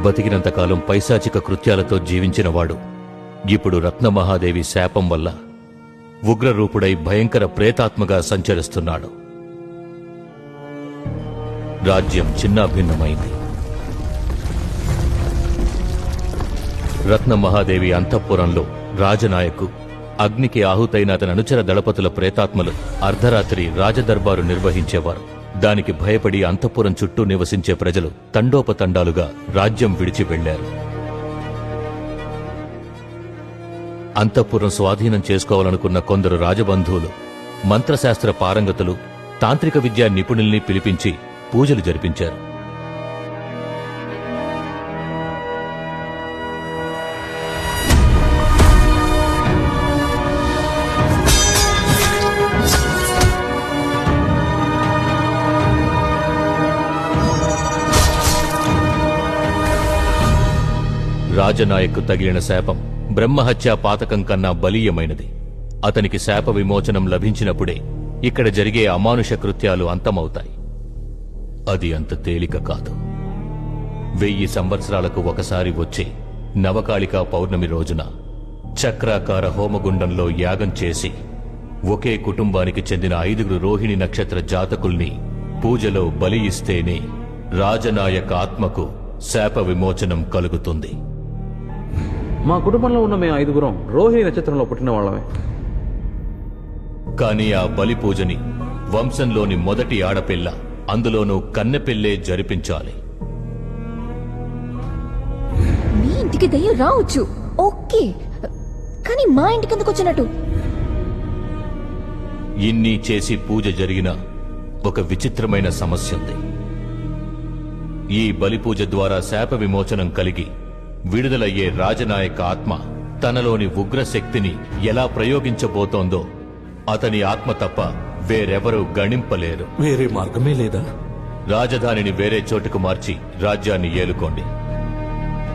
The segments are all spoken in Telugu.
బతికినంతకాలం పైశాచిక కృత్యాలతో జీవించినవాడు ఇప్పుడు రత్నమహాదేవి శాపం వల్ల ఉగ్రరూపుడై భయంకర ప్రేతాత్మగా సంచరిస్తున్నాడు. రాజ్యం చిన్నాభిన్నమైంది. రత్నమహాదేవి అంతఃపురంలో రాజనాయకు, అగ్నికి ఆహుతైన అతని అనుచర దళపతుల ప్రేతాత్మలు అర్ధరాత్రి రాజదర్బారు నిర్వహించేవారు. దానికి భయపడి అంతఃపురం చుట్టూ నివసించే ప్రజలు తండోపతండాలుగా రాజ్యం విడిచి వెళ్లారు. అంతఃపురం స్వాధీనం చేసుకోవాలనుకున్న కొందరు రాజబంధువులు మంత్రశాస్త్ర పారంగతులు, తాంత్రిక విద్యా నిపుణుల్ని పిలిపించి పూజలు జరిపించారు. రాజనాయకు తగిలిన శాపం బ్రహ్మహత్యా పాతకం కన్నా బలీయమైనది. అతనికి శాప విమోచనం లభించినప్పుడే ఇక్కడ జరిగే అమానుష కృత్యాలు అంతమవుతాయి. అది అంత తేలిక కాదు. 1000 సంవత్సరాలకు ఒకసారి వచ్చే నవకాళికా పౌర్ణమి రోజున చక్రాకార హోమగుండంలో యాగం చేసి ఒకే కుటుంబానికి చెందిన 5 రోహిణి నక్షత్ర జాతకుల్ని పూజలో బలి ఇస్తేనే రాజనాయక ఆత్మకు శాప విమోచనం కలుగుతుంది. మా కుటుంబంలో ఉన్న మేము 5 రోహిణి నక్షత్రంలో పుట్టిన వాళ్ళమే. కాని ఆ బలి పూజని వంశంలోని మొదటి ఆడపిల్ల, అందులోనూ కన్నెపిల్లే జరిపించాలి. మీ ఇంటికి దయ్యం రావచ్చు, ఓకే, కానీ మా ఇంటికి ఎందుకు వచ్చినట్టు? ఇన్ని చేసి పూజ జరిగిన ఒక విచిత్రమైన సమస్య ఉంది. ఈ బలి పూజ ద్వారా శాప విమోచనం కలిగి విడుదలయ్యే రాజనాయక ఆత్మ తనలోని ఉగ్రశక్తిని ఎలా ప్రయోగించబోతోందో అతని ఆత్మ తప్ప వేరెవరూ గణింపలేరు. వేరే మార్గమే లేదా? రాజధానిని వేరే చోటుకు మార్చి రాజ్యాన్ని ఏలుకోండి.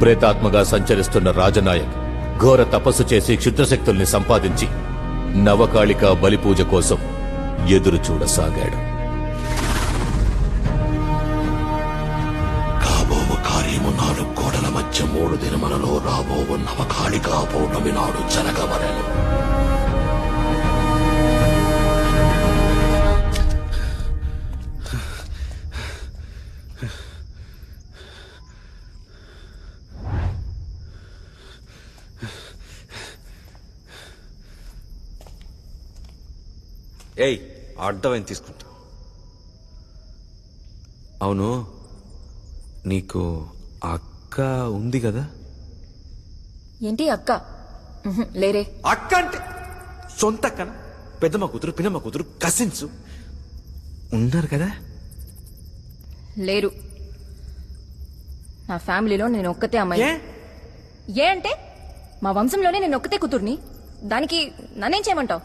ప్రేతాత్మగా సంచరిస్తున్న రాజనాయక్ ఘోర తపస్సు చేసి క్షుద్రశక్తుల్ని సంపాదించి నవకాళికా బలిపూజ కోసం ఎదురు చూడసాగాడు. కాబోవు కార్యము 4 గోడల మధ్య 3 దినములలో రాబోవు నవకాళికా పౌర్ణమి నాడు జరగవలెను. ఏయ్, అర్థమైంది, తీసుకుంటా. అవును, నీకు అక్క ఉంది కదా? ఏంటి అక్క? లేరే. అక్క అంటే సొంత అక్కన? పెద్దమ్మ కూతురు, పిన్నమ్మ కూతురు, కజిన్స్ ఉన్నారు కదా? లేరు. నా ఫ్యామిలీలో నేను ఒక్కతే అమ్మాయి. ఏ అంటే మా వంశంలోనే నేను ఒక్కతే కూతుర్ని. దానికి నన్నేం చేయమంటావు?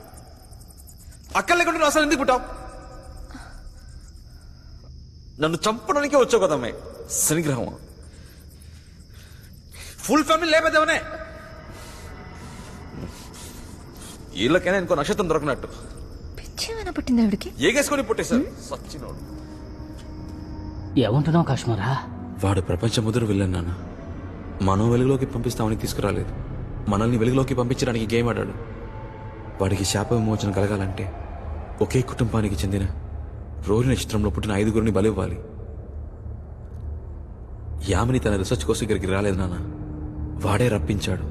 అక్క లేకుండా అసలు ఎందుకు పుట్టావు? నన్ను చంపడానికే వచ్చావు కదా అమ్మాయి. శనిగ్రహం. Full family లేపేదేమనే. వీళ్ళకైనా ఇంకో నక్షత్రం దొరకనట్టు పిచ్చేమైనా పట్టింది ఆవిడికి. ఏగేసుకొని పుట్టేశారు సచ్చినోడు. ఏమంటున్నావు కాశ్మీరా? వాడు ప్రపంచ ముదురు వెళ్ళాను నాన్న. మనం వెలుగులోకి పంపిస్తామని తీసుకురాలేదు, మనల్ని వెలుగులోకి పంపించడానికి గేమ్ ఆడాడు. వాడికి శాప విమోచన కలగాలంటే ఒకే కుటుంబానికి చెందిన రోహిణి నక్షత్రంలో పుట్టిన 5 బలివ్వాలి. యామిని తన రీసెర్చ్ కోసం ఇక్కడికి రాలేదు నాన్న, వాడే రప్పించాడు.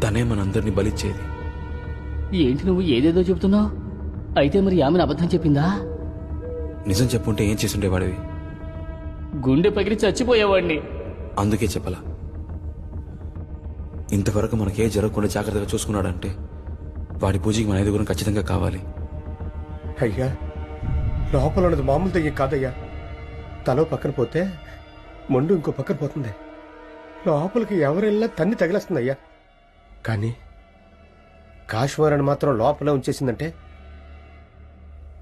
తనే మనందరినీ బలిచ్చేది. ఏంటి నువ్వు ఏదేదో చెబుతున్నావు? అయితే మరి ఆమెను అబద్ధం చెప్పిందా? నిజం చెప్పుంటే ఏం చేసుండేవాడివి? గుండె పగిలి చచ్చిపోయేవాడిని. అందుకే చెప్పలా. ఇంతవరకు మనకే జరగకుండా జాగ్రత్తగా చూసుకున్నాడంటే వాడి పూజకి మన 5 ఖచ్చితంగా కావాలి. అయ్యా, లోపల ఉన్నది మామూలు దయ్యం కాదయ్యా. తలో పక్కన పోతే మొండు ఇంకో పక్కన పోతుంది. లోపలికి ఎవరెళ్ళా తన్ని తగిలేస్తుందయ్యా. కానీ కాశ్మీరాన్ని మాత్రం లోపల ఉంచేసిందంటే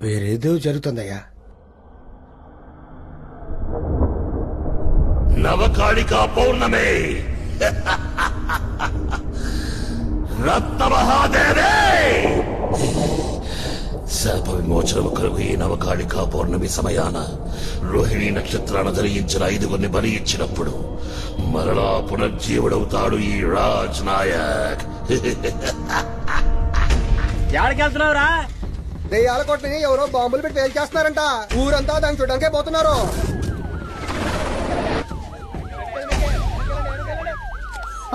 వేరేదో జరుగుతుందయ్యా. నవకాళికా పౌర్ణమి రత్నమహాదేవి శాప విమోచనము కొరకు ఈ నవకాళికా పౌర్ణమి సమయాన రోహిణి నక్షత్రాన్ని ధరించిన 5గురిని బలి ఇచ్చినప్పుడు మరలా పునర్జీవుడవుతాడు ఈ రాజ్ నాయక్. ఎక్కడికెళ్తున్నావురా? దెయ్యాల కొట్టని ఎవరో బాంబులు పెట్టి వేలు చేస్తున్నారంట. ఊరంతా దాన్ని చూడడానికే పోతున్నారు.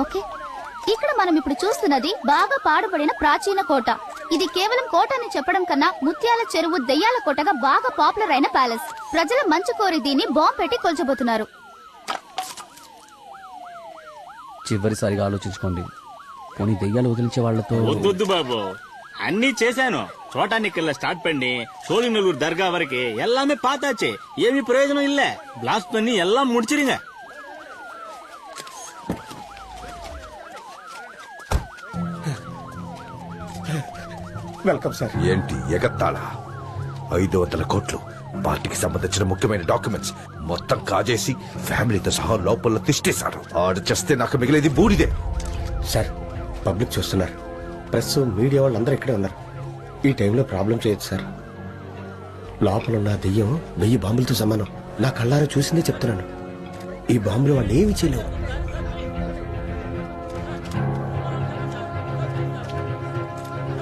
ఓకే, ఇక్కడ మనం ఇప్పుడు చూస్తున్నది బాగా పాడుపడిన ప్రాచీన కోట. ఇది కేవలం కోట అని చెప్పడం కన్నా ముత్యాల చెరువు దెయ్యాల కోటగా బాగా పాపులర్ అయిన ప్యాలెస్. ప్రజల మంచు కోరి దీన్ని బాంబు పెట్టి కొల్చబోతున్నారు. చివరిసారిగా ఆలోచించుకోండి. పోనీ దెయ్యాలు వదిలించే వాళ్లతో వద్దు బాబు, అన్ని చేశాను. చోటానికెళ్ళ స్టార్ట్ పండి சோழிநல்லூர் தர்கா வரைக்கும் எல்லாமே பார்த்தாச்சு. ஏமி பிரயோஜனம் இல்ல. பிளாஸ்ட் பண்ணி எல்லாம் முடிச்சிருங்க. Welcome sir. ఏంటి ఎగత్తాళ? 500 కోట్లు పార్టీకి సంబంధించిన ముఖ్యమైన డాక్యుమెంట్స్ మొత్తం కాజేసి ఫ్యామిలీతో సహా లోపల తిష్టేశారు. ఆడు చేస్తే నాకు మిగిలేది బూడిదే. సార్, పబ్లిక్ చూస్తున్నారు. ప్రెస్, మీడియా వాళ్ళందరూ ఇక్కడే ఉన్నారు. ఈ టైంలో ప్రాబ్లం చేయొచ్చు సార్. లోపల ఉన్న దెయ్యం 1000 బాంబులతో సమానం. నా కళ్ళారా చూసిందే చెప్తున్నాను. ఈ బాంబులు వాళ్ళు ఏమి చేయలేవు.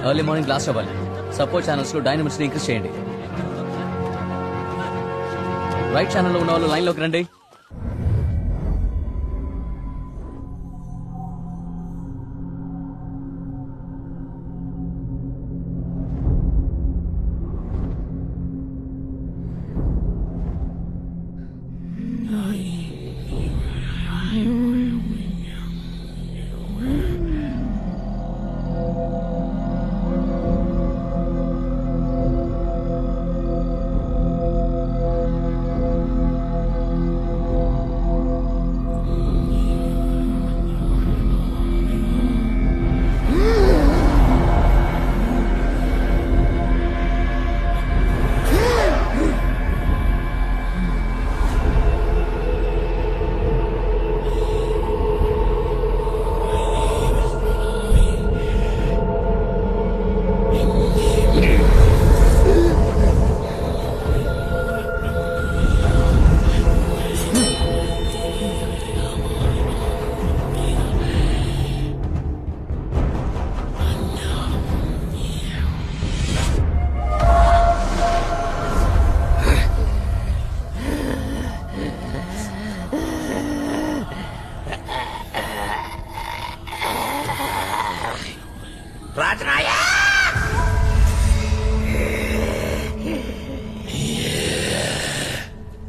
ఎర్లీ మార్నింగ్ బ్లాస్ట్ అవ్వాలి. సపోర్ట్ ఛానల్స్ లో డైనమిక్స్ ని ఇంక్రీజ్ చేయండి. రైట్ ఛానల్ లో ఉన్న వాళ్ళు లైన్ లోకి రండి.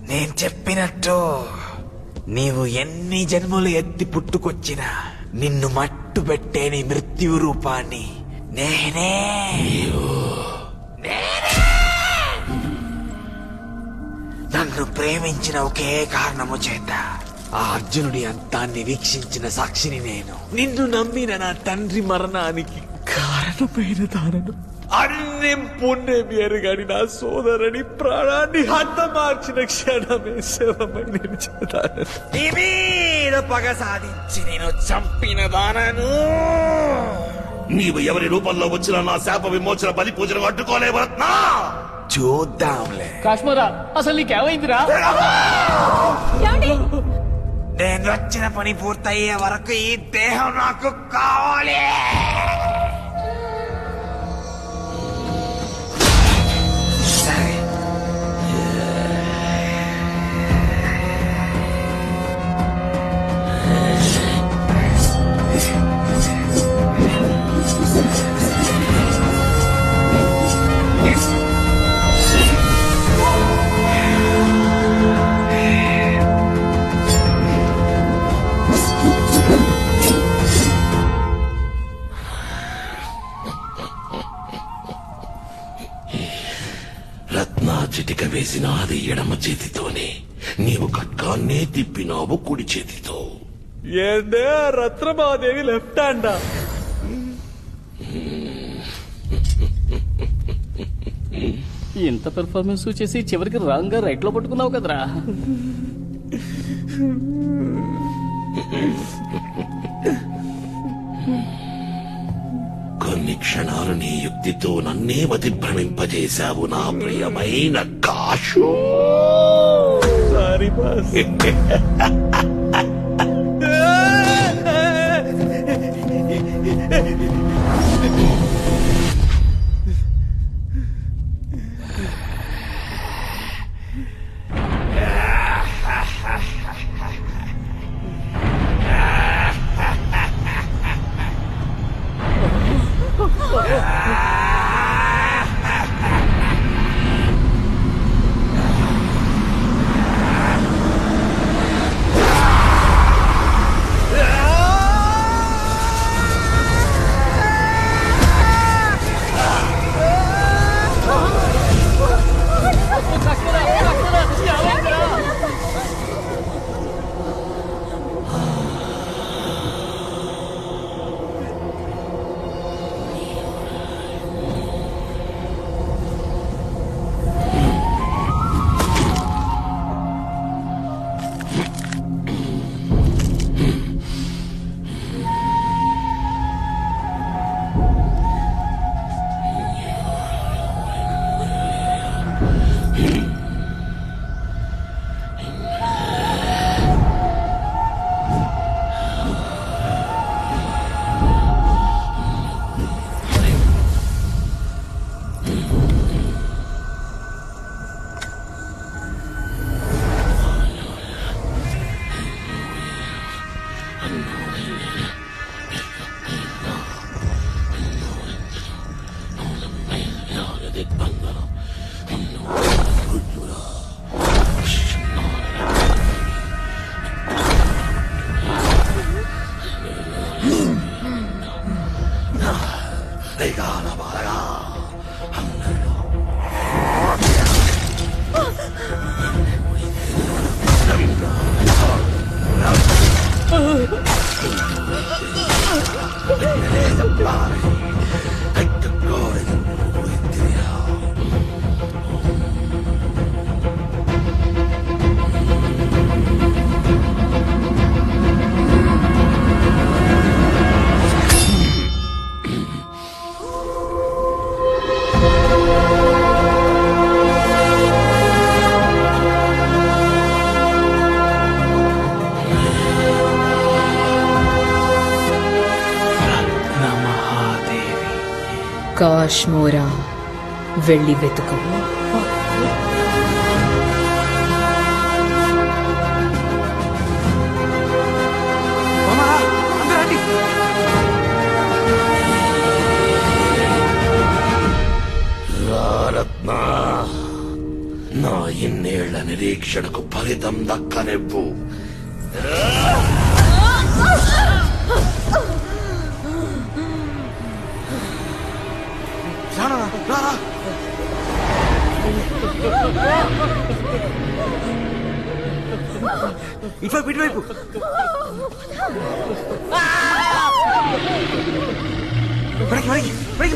నేను చెప్పినట్టు నీవు ఎన్ని జన్మలు ఎత్తి పుట్టుకొచ్చినా నిన్ను మట్టు పెట్టే నీ మృత్యు రూపాన్ని నేనే నన్ను ప్రేమించిన ఒకే కారణము చేత ఆ అర్జునుడి అంతాన్ని వీక్షించిన సాక్షిని నేను. నిన్ను నమ్మిన నా తండ్రి మరణానికి కారణమైన దానను అన్ని పుణ్యం ఎరుగని నా సోదరుని ప్రాణాన్ని హతమార్చిన క్షణమే శవమై నిలిచేదాను. నీ మీద పగ సాధించి నేను చంపిన దానను. నీవు ఎవరి రూపంలో వచ్చినా నా శాప విమోచన బలి పూజను అడ్డుకోలేవరత్నా. చూద్దాంలే. కాశ్మీరా, అసలు నీకేమైందిరా? నేను వచ్చిన పని పూర్తయ్యే వరకు ఈ దేహం నాకు కావాలి. సరే, చిటిక వేసిన అది ఎడమ చేతితోనే, నీవు ఖడ్గాన్నే తిప్పినావు కుడి చేతితో. ఏందే రత్నమాదేవి లెఫ్ట్ హ్యాండా? ఇంత పెర్ఫార్మెన్స్ చేసి చివరికి రాంగ్ గా రైట్ లో పట్టుకున్నావు కదరా. కన్ను కొన్ని క్షణాలు నీ యుక్తితో నన్నే మతి భ్రమింపజేశావు నా ప్రియమైన కాశు. Sorry boss. కాశ్మోరా వెళ్ళి వెతుకు. రత్నా, నా ఇన్నేళ్ల నిరీక్షణకు ఫలితం దక్కనివ్వు. ఇటువైపు ఇటువైపు.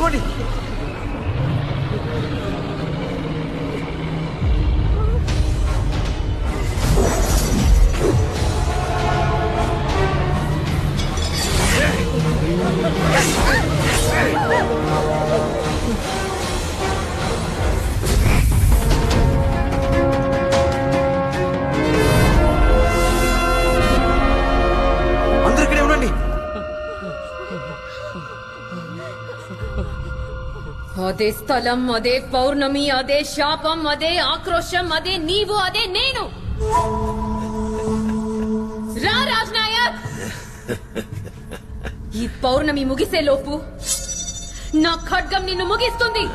పోండి. అందరూ ఇక్కడే ఉండండి. అదే స్థలం, అదే పౌర్ణమి, అదే శాపం, అదే ఆక్రోశం, అదే నీవు, అదే నేను. రా రాజ్నాయక్. ఈ పౌర్ణమి ముగిసే లోపు నా ఖడ్గం నిన్ను ముగిస్తుంది.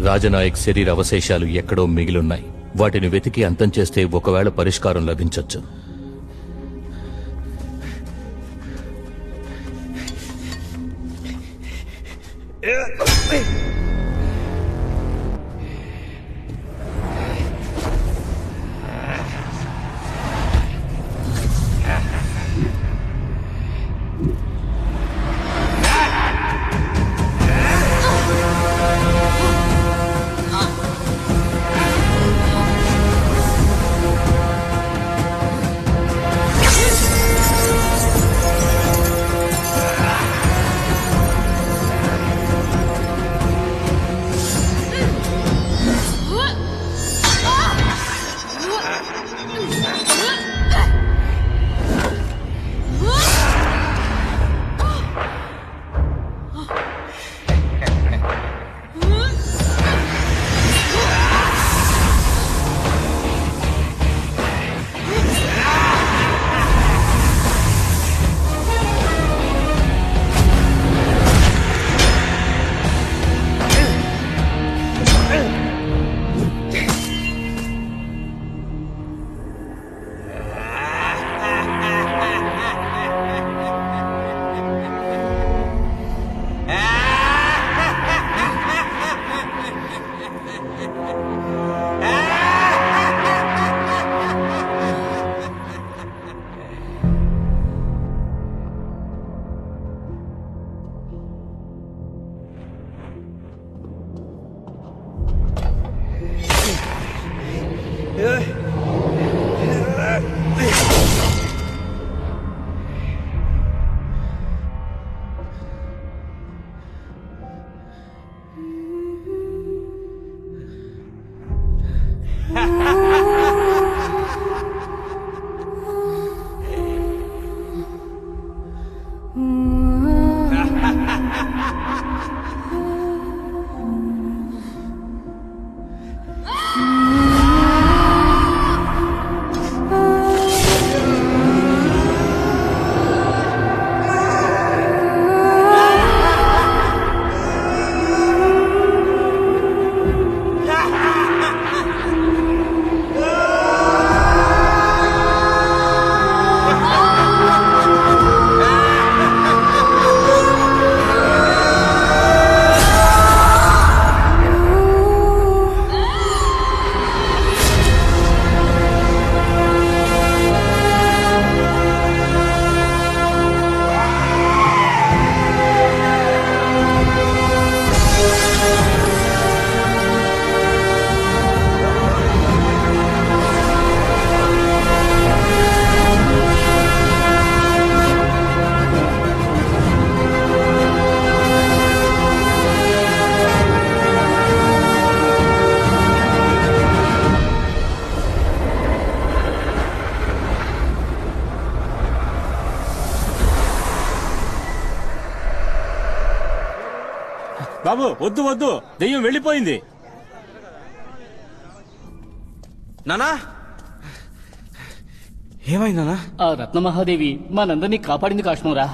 రాజనాయక్ శరీర అవశేషాలు ఎక్కడో మిగిలున్నాయి. వాటిని వెతికి అంతం చేస్తే ఒకవేళ పరిష్కారం లభించొచ్చు. బాబు వద్దు వద్దు, దెయ్యం వెళ్ళిపోయింది. నానా ఏమైంది నానా? ఆ రత్నమహాదేవి మనందరినీ కాపాడింది కాశ్మోరా.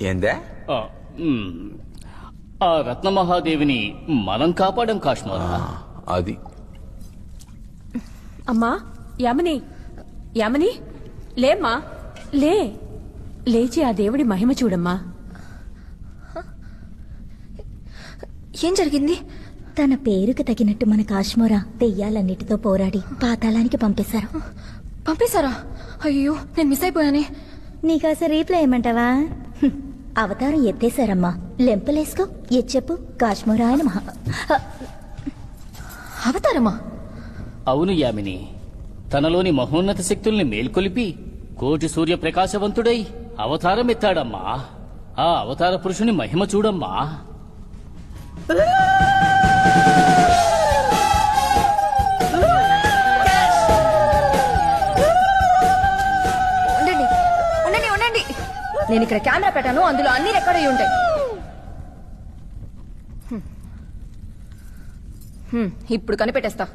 ఏందే? ఆ రత్నమహాదేవిని మనం కాపాడాం కాశ్మోరా. అది అమ్మా యామిని, యామిని లేమ్మా, లేచి ఆ దేవుడి మహిమ చూడమ్మా. ఏం జరిగింది? తన పేరుకు తగినట్టు మన కాశ్మోరా దెయ్యాలన్నిటితో పోరాడి పాతాళానికి పంపేశారా? అయ్యో, నేను మిస్ అయిపోయానే. నీకోసం రీప్లై ఏమంటావా? అవతారం ఎత్తేశారమ్మా. లెంపలేసుకో, చెప్పు. కాశ్మోరా ఆయన అవతారమా? అవును యామిని, తనలోని మహోన్నత శక్తుల్ని మేల్కొలిపి కోటి సూర్య ప్రకాశవంతుడై అవతారం ఎత్తాడమ్మా. ఆ అవతార పురుషుని మహిమ చూడమ్మా. ఉండండి, నేను ఇక్కడ కెమెరా పెట్టాను, అందులో అన్ని రికార్డ్ అయి ఉంటాయి. ఇప్పుడు కనిపెట్టేస్తా.